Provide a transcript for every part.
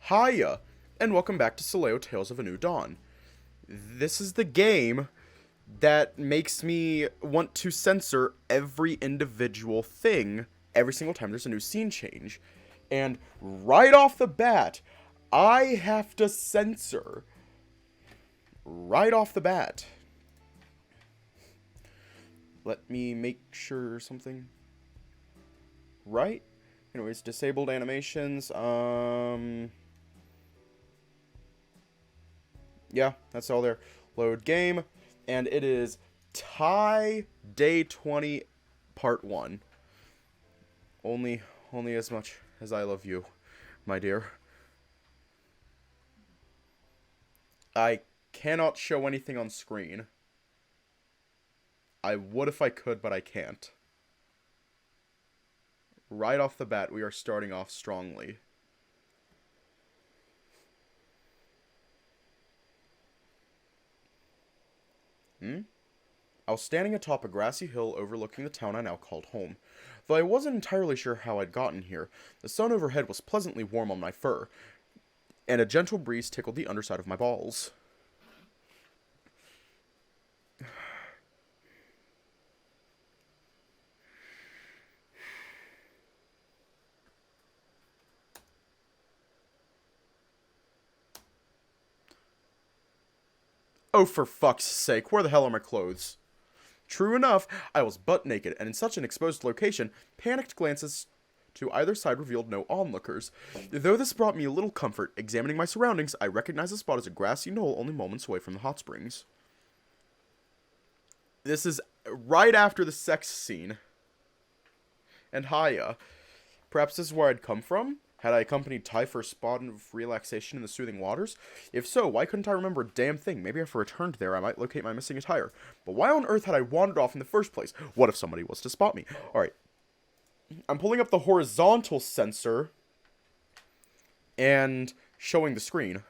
Hiya, and welcome back to Sileo Tales of a New Dawn. This is the game that makes me want to censor every individual thing every single time there's a new scene change. And right off the bat, I have to censor. Right off the bat. Let me make sure something. Right? Anyways, disabled animations, yeah, that's all there. Load game, and it is tie day 20, part 1. Only as much as I love you, my dear. I cannot show anything on screen. I would if I could, but I can't. Right off the bat, we are starting off strongly. I was standing atop a grassy hill overlooking the town I now called home. Though I wasn't entirely sure how I'd gotten here, the sun overhead was pleasantly warm on my fur, and a gentle breeze tickled the underside of my balls. Oh, for fuck's sake, where the hell are my clothes? True enough, I was butt naked, and in such an exposed location, panicked glances to either side revealed no onlookers. Though this brought me a little comfort, examining my surroundings, I recognized the spot as a grassy knoll only moments away from the hot springs. This is right after the sex scene. And hiya. Perhaps this is where I'd come from? Had I accompanied Ty for a spot of relaxation in the soothing waters? If so, why couldn't I remember a damn thing? Maybe if I returned there, I might locate my missing attire. But why on earth had I wandered off in the first place? What if somebody was to spot me? Alright. I'm pulling up the horizontal sensor and showing the screen.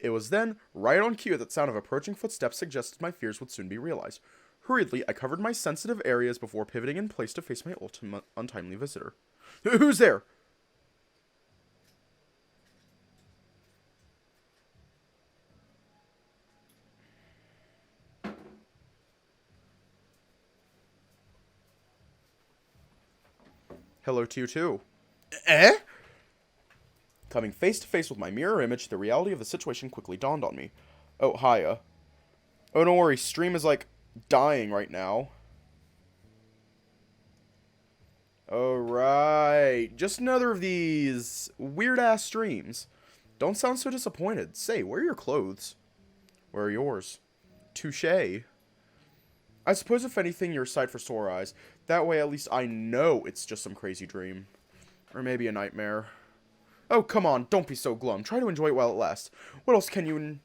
It was then, right on cue, that sound of approaching footsteps suggested my fears would soon be realized. Hurriedly, I covered my sensitive areas before pivoting in place to face my ultimate untimely visitor. Who's there? Hello to you too. Eh? Coming face to face with my mirror image, the reality of the situation quickly dawned on me. Oh, hiya. Oh, don't worry, stream is like dying right now. Alright, just another of these weird-ass streams. Don't sound so disappointed. Say, where are your clothes? Where are yours? Touché. I suppose if anything, you're a sight for sore eyes. That way at least I know it's just some crazy dream. Or maybe a nightmare. Oh, come on, don't be so glum. Try to enjoy it while it lasts. When else can you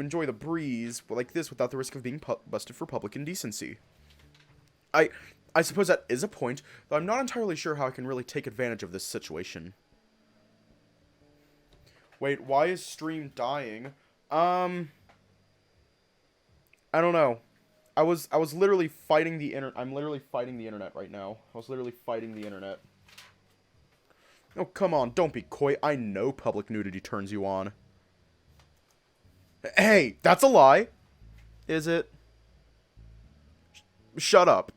enjoy the breeze like this without the risk of being busted for public indecency? I suppose that is a point, though I'm not entirely sure how I can really take advantage of this situation. Wait, why is stream dying? I don't know. I was literally fighting the I'm literally fighting the internet right now. I was literally fighting the internet. Oh, come on, don't be coy. I know public nudity turns you on. Hey, that's a lie. Is it? Shut up.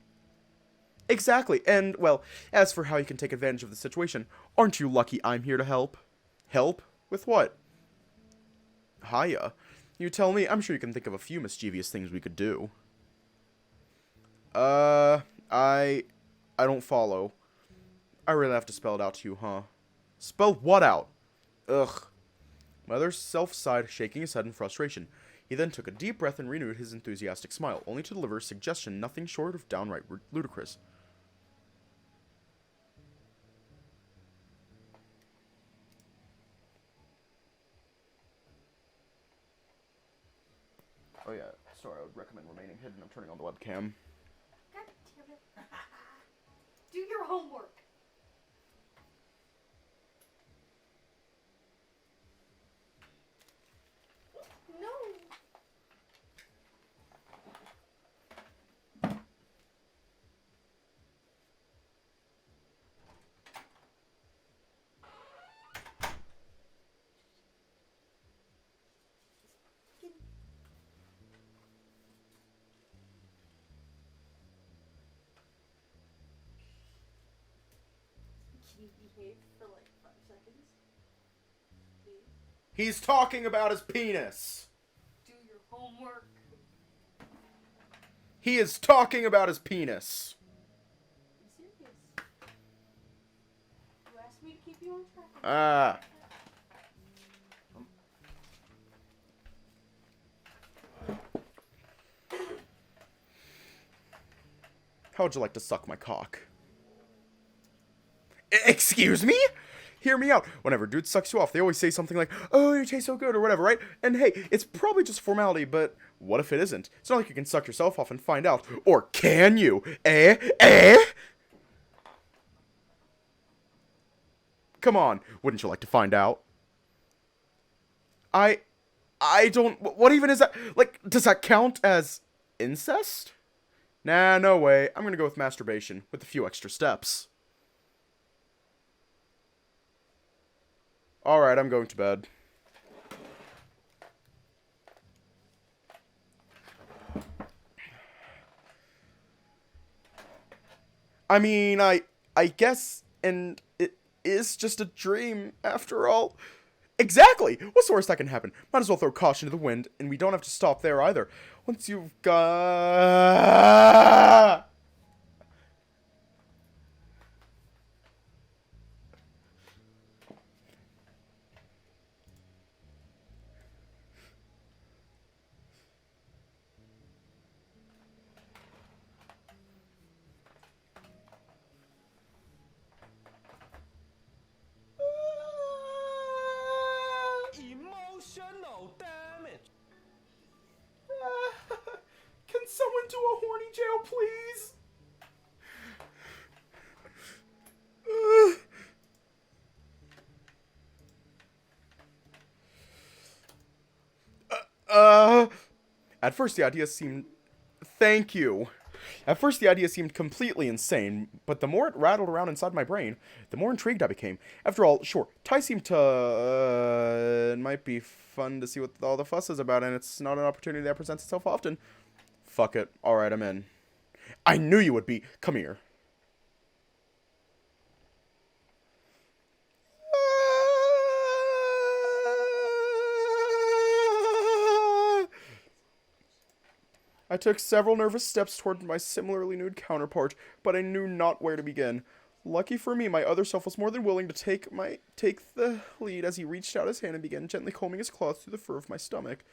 Exactly, and, well, as for how you can take advantage of the situation, aren't you lucky I'm here to help? Help? With what? Hiya. You tell me, I'm sure you can think of a few mischievous things we could do. I don't follow. I really have to spell it out to you, huh? Spell what out? Ugh. Mother self-sighed, shaking his head in frustration. He then took a deep breath and renewed his enthusiastic smile, only to deliver a suggestion nothing short of downright ludicrous. Oh yeah, sorry, I would recommend remaining hidden. I'm turning on the webcam. God damn it. Do your homework. No. you behave for like 5 seconds? Please? He's talking about his penis. Do your homework. He is talking about his penis. Be serious. You asked me to keep you on track. Ah. How would you like to suck my cock? Excuse me? Hear me out. Whenever dude sucks you off, they always say something like, "Oh, you taste so good," or whatever, right? And hey, it's probably just a formality, but what if it isn't? It's not like you can suck yourself off and find out. Or can you? Come on, wouldn't you like to find out? I don't, what even is that? Like, does that count as incest? Nah, no way. I'm gonna go with masturbation, with a few extra steps. Alright, I'm going to bed. I mean, I guess, and it is just a dream, after all. Exactly! What's the worst that can happen? Might as well throw caution to the wind, and we don't have to stop there either. Once you've got... Emotional damage. Can someone do a horny jail, please? At first the idea seemed... Thank you. At first the idea seemed completely insane, but the more it rattled around inside my brain, the more intrigued I became. After all, sure, Ty seemed to... it might be fun to see what all the fuss is about, and it's not an opportunity that presents itself often. Fuck it. Alright, I'm in. I knew you would be. Come here. I took several nervous steps toward my similarly nude counterpart, but I knew not where to begin. Lucky for me, my other self was more than willing to take the lead as he reached out his hand and began gently combing his claws through the fur of my stomach.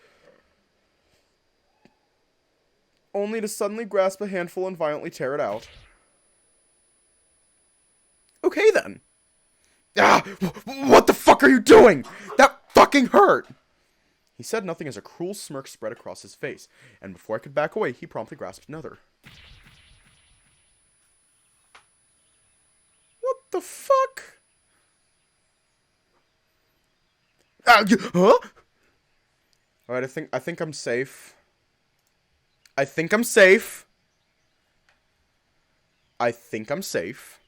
Only to suddenly grasp a handful and violently tear it out. Okay then. Ah! What the fuck are you doing? That fucking hurt! He said nothing as a cruel smirk spread across his face, and before I could back away, he promptly grasped another. What the fuck? Huh? Alright, I think I'm safe. I think I'm safe. I think I'm safe.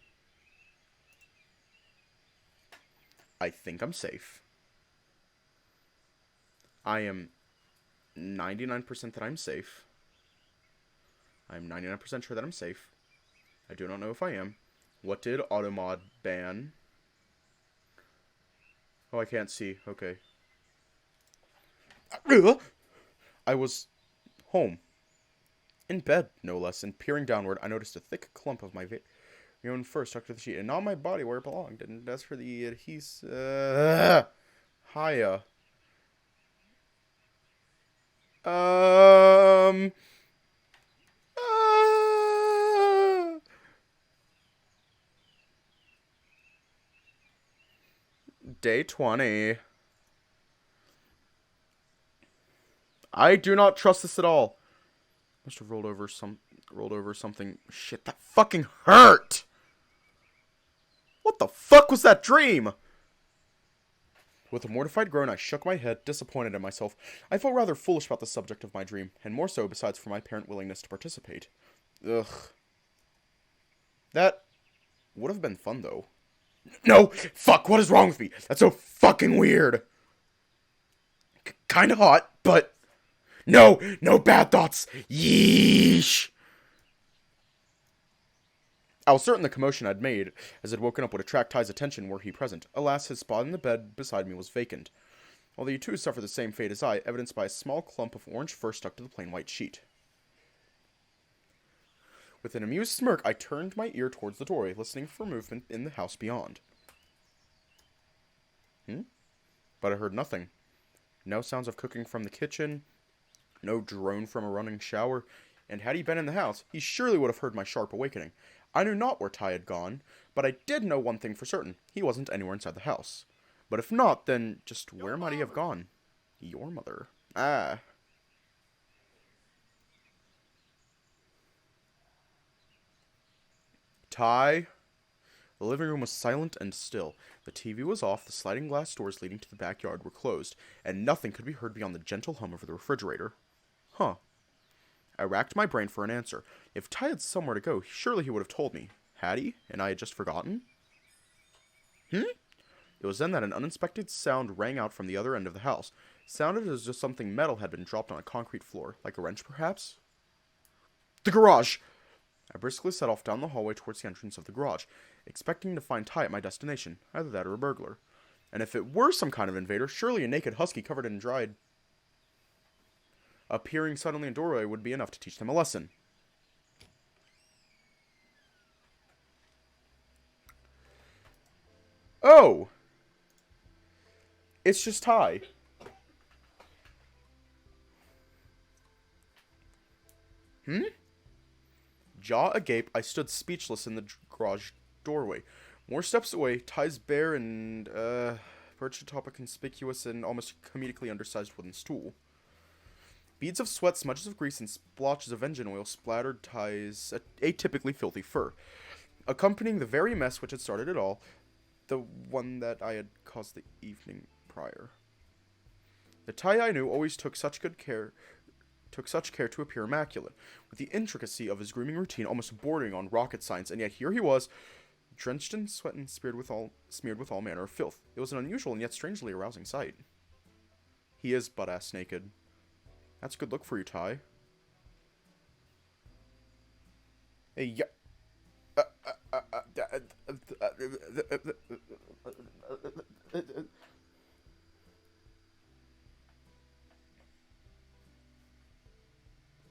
I think I'm safe. I am 99% that I'm safe. I'm 99% sure that I'm safe. I do not know if I am. What did Automod ban? Oh, I can't see. Okay. I was home. In bed, no less, and peering downward, I noticed a thick clump of my own fur stuck to the sheet, and not my body where it belonged. And as for the adhesive... Hiya. Day 20. I do not trust this at all. Must have rolled over something. Shit, that fucking hurt! What the fuck was that dream? With a mortified groan, I shook my head, disappointed in myself. I felt rather foolish about the subject of my dream, and more so besides for my apparent willingness to participate. Ugh. That would have been fun, though. No! Fuck, what is wrong with me? That's so fucking weird! Kinda hot, but... No! No bad thoughts! Yeesh! I was certain the commotion I'd made, as it woken up, would attract Ty's attention were he present. Alas, his spot in the bed beside me was vacant. Although you too suffered the same fate as I, evidenced by a small clump of orange fur stuck to the plain white sheet. With an amused smirk, I turned my ear towards the doorway, listening for movement in the house beyond. But I heard nothing. No sounds of cooking from the kitchen, no drone from a running shower, and had he been in the house, he surely would have heard my sharp awakening. I knew not where Ty had gone, but I did know one thing for certain. He wasn't anywhere inside the house. But if not, then just where might he have gone? Your mother. Ah. Ty. The living room was silent and still. The TV was off, the sliding glass doors leading to the backyard were closed, and nothing could be heard beyond the gentle hum of the refrigerator. Huh. I racked my brain for an answer. If Ty had somewhere to go, surely he would have told me. Had he? And I had just forgotten? It was then that an unexpected sound rang out from the other end of the house. Sounded as if something metal had been dropped on a concrete floor, like a wrench perhaps? The garage! I briskly set off down the hallway towards the entrance of the garage, expecting to find Ty at my destination, either that or a burglar. And if it were some kind of invader, surely a naked husky covered in dried appearing suddenly in a doorway would be enough to teach them a lesson. Oh! It's just Ty. Jaw agape, I stood speechless in the garage doorway. More steps away, Ty's bare and, perched atop a conspicuous and almost comedically undersized wooden stool. Beads of sweat, smudges of grease, and splotches of engine oil splattered Ty's atypically filthy fur. Accompanying the very mess which had started it all, the one that I had caused the evening prior. The Ty I knew always took such care to appear immaculate, with the intricacy of his grooming routine almost bordering on rocket science, and yet here he was, drenched in sweat and smeared with all manner of filth. It was an unusual and yet strangely arousing sight. He is butt-ass naked. That's a good look for you, Ty. Hey, yeah.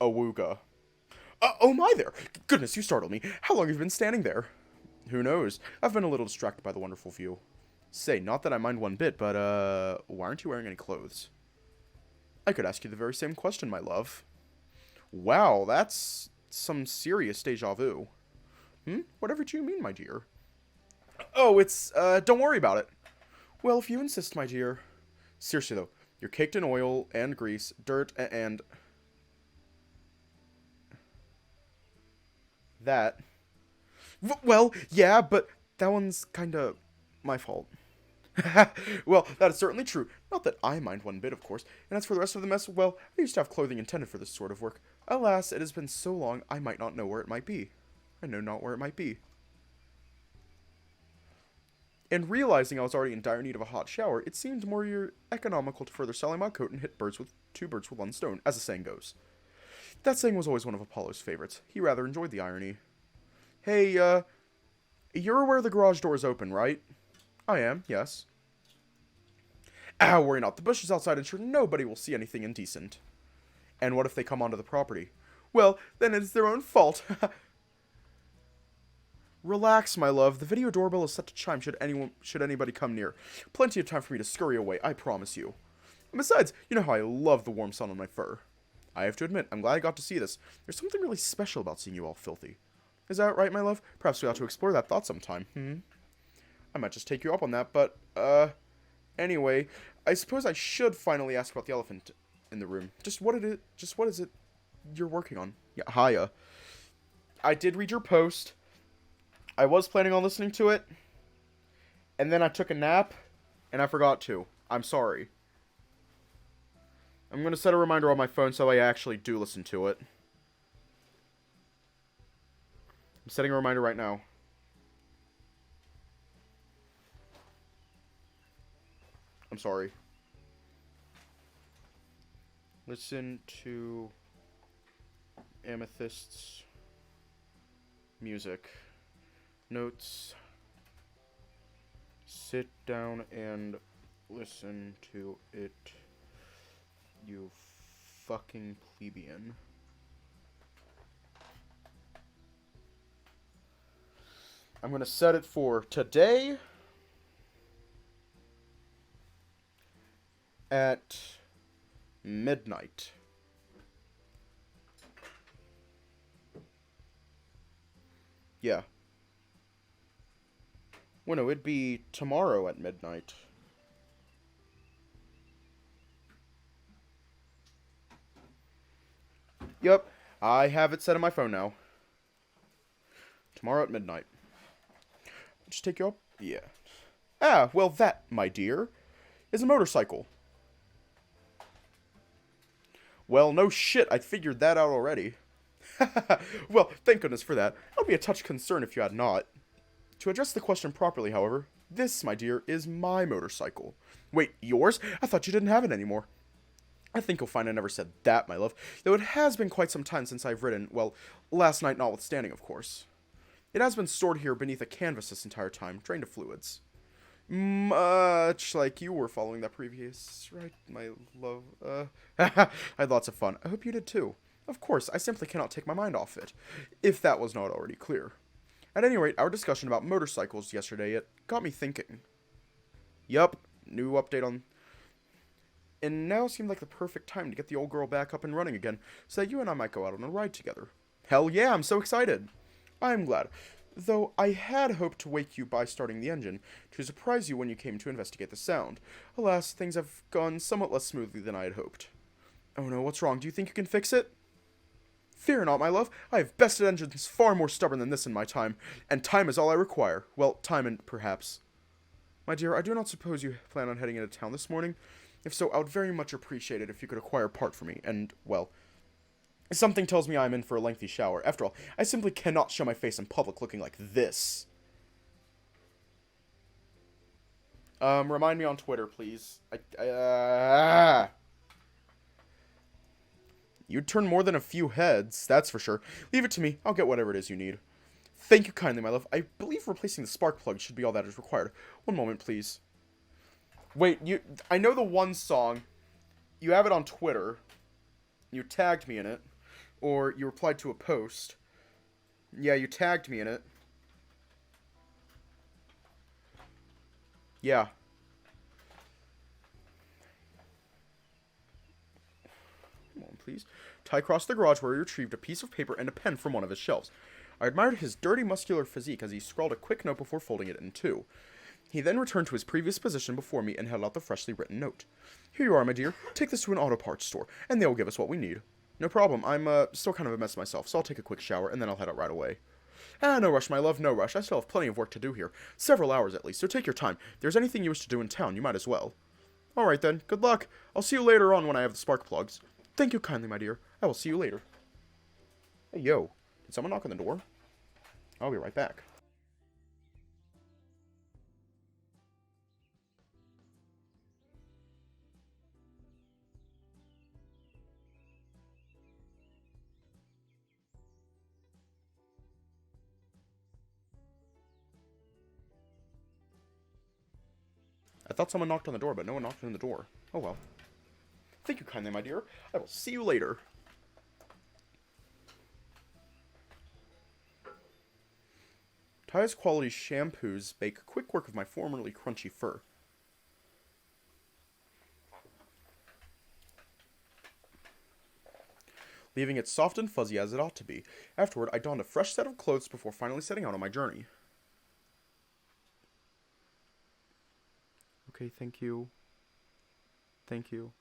Awooga. Oh my there! Goodness, you startled me. How long have you been standing there? Who knows? I've been a little distracted by the wonderful view. Say, not that I mind one bit, but, why aren't you wearing any clothes? I could ask you the very same question, my love. Wow, that's some serious deja vu. Whatever do you mean, my dear? Oh, it's, don't worry about it. Well, if you insist, my dear. Seriously, though, you're caked in oil and grease, dirt, and... that. Well, yeah, but that one's kinda my fault. Well, that is certainly true. Not that I mind one bit, of course. And as for the rest of the mess, well, I used to have clothing intended for this sort of work. Alas, it has been so long, I might not know where it might be. I know not where it might be. And realizing I was already in dire need of a hot shower, it seemed more economical to further selling my coat and hit two birds with one stone, as the saying goes. That saying was always one of Apollo's favorites. He rather enjoyed the irony. Hey, you're aware the garage door is open, right? I am, yes. Ah, worry not. The bushes outside ensure nobody will see anything indecent. And what if they come onto the property? Well, then it's their own fault. Relax, my love. The video doorbell is set to chime should anybody come near. Plenty of time for me to scurry away, I promise you. And besides, you know how I love the warm sun on my fur. I have to admit, I'm glad I got to see this. There's something really special about seeing you all filthy. Is that right, my love? Perhaps we ought to explore that thought sometime, I might just take you up on that, but, anyway, I suppose I should finally ask about the elephant in the room. Just what is it you're working on? Yeah, hiya. I did read your post. I was planning on listening to it, and then I took a nap, and I forgot to. I'm sorry. I'm gonna set a reminder on my phone so I actually do listen to it. I'm setting a reminder right now. I'm sorry. Listen to Amethyst's music. Notes. Sit down and listen to it, you fucking plebeian. I'm gonna set it for today at midnight. Yeah. Well, no, it'd be tomorrow at midnight. Yep, I have it set on my phone now. Tomorrow at midnight. Just take you up? Yeah. Ah, well that, my dear, is a motorcycle. Well, no shit, I figured that out already. Well, thank goodness for that. I'd be a touch concerned if you had not. To address the question properly, however, this, my dear, is my motorcycle. Wait, yours? I thought you didn't have it anymore. I think you'll find I never said that, my love, though it has been quite some time since I've ridden, well, last night notwithstanding, of course. It has been stored here beneath a canvas this entire time, drained of fluids. Much like you were following that previous, right, my love, I had lots of fun. I hope you did too. Of course, I simply cannot take my mind off it, if that was not already clear. At any rate, our discussion about motorcycles yesterday, it got me thinking. Yup, new update on... And now seemed like the perfect time to get the old girl back up and running again, so that you and I might go out on a ride together. Hell yeah, I'm so excited. I'm glad. Though I had hoped to wake you by starting the engine, to surprise you when you came to investigate the sound. Alas, things have gone somewhat less smoothly than I had hoped. Oh no, what's wrong? Do you think you can fix it? Fear not, my love. I have bested engines far more stubborn than this in my time, and time is all I require. Well, time and perhaps. My dear, I do not suppose you plan on heading into town this morning. If so, I would very much appreciate it if you could acquire a part for me, and, well, something tells me I am in for a lengthy shower. After all, I simply cannot show my face in public looking like this. Remind me on Twitter, please. You'd turn more than a few heads, that's for sure. Leave it to me. I'll get whatever it is you need. Thank you kindly, my love. I believe replacing the spark plug should be all that is required. One moment, please. Wait, I know the one song. You have it on Twitter. You tagged me in it. Or you replied to a post. Yeah, you tagged me in it. Yeah. Come on, please. Ty crossed the garage where he retrieved a piece of paper and a pen from one of his shelves. I admired his dirty, muscular physique as he scrawled a quick note before folding it in two. He then returned to his previous position before me and held out the freshly written note. Here you are, my dear. Take this to an auto parts store, and they will give us what we need. No problem. I'm, still kind of a mess myself, so I'll take a quick shower, and then I'll head out right away. No rush, my love, no rush. I still have plenty of work to do here. Several hours, at least, so take your time. If there's anything you wish to do in town, you might as well. Alright then. Good luck. I'll see you later on when I have the spark plugs. Thank you kindly, my dear. I will see you later. Hey, yo. Did someone knock on the door? I'll be right back. I thought someone knocked on the door, but no one knocked on the door. Oh well. Thank you kindly, my dear. I will see you later. Ty's quality shampoos make quick work of my formerly crunchy fur. Leaving it soft and fuzzy as it ought to be. Afterward, I donned a fresh set of clothes before finally setting out on my journey. Okay, thank you. Thank you.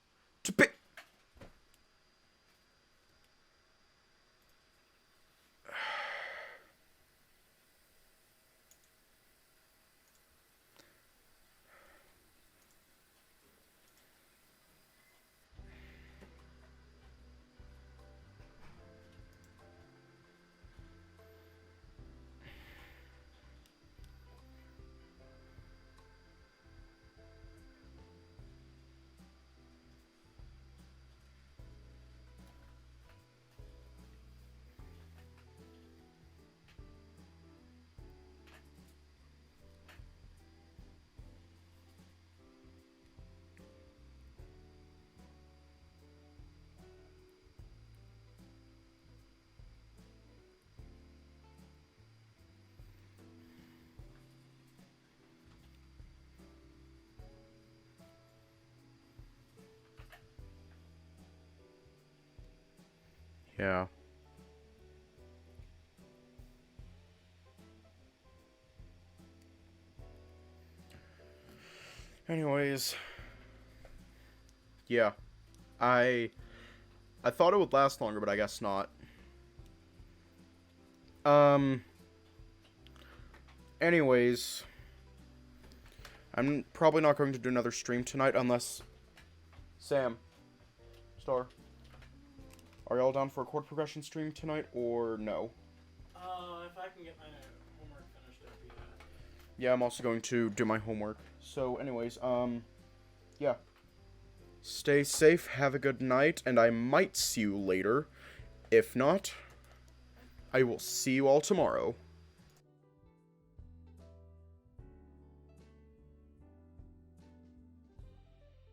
Yeah. Anyways. Yeah. I thought it would last longer, but I guess not. Anyways, I'm probably not going to do another stream tonight unless Sam, Star, are y'all down for a chord progression stream tonight or no? If I can get my homework finished, I'd be Yeah, I'm also going to do my homework. So, anyways, yeah. Stay safe, have a good night, and I might see you later. If not, I will see you all tomorrow.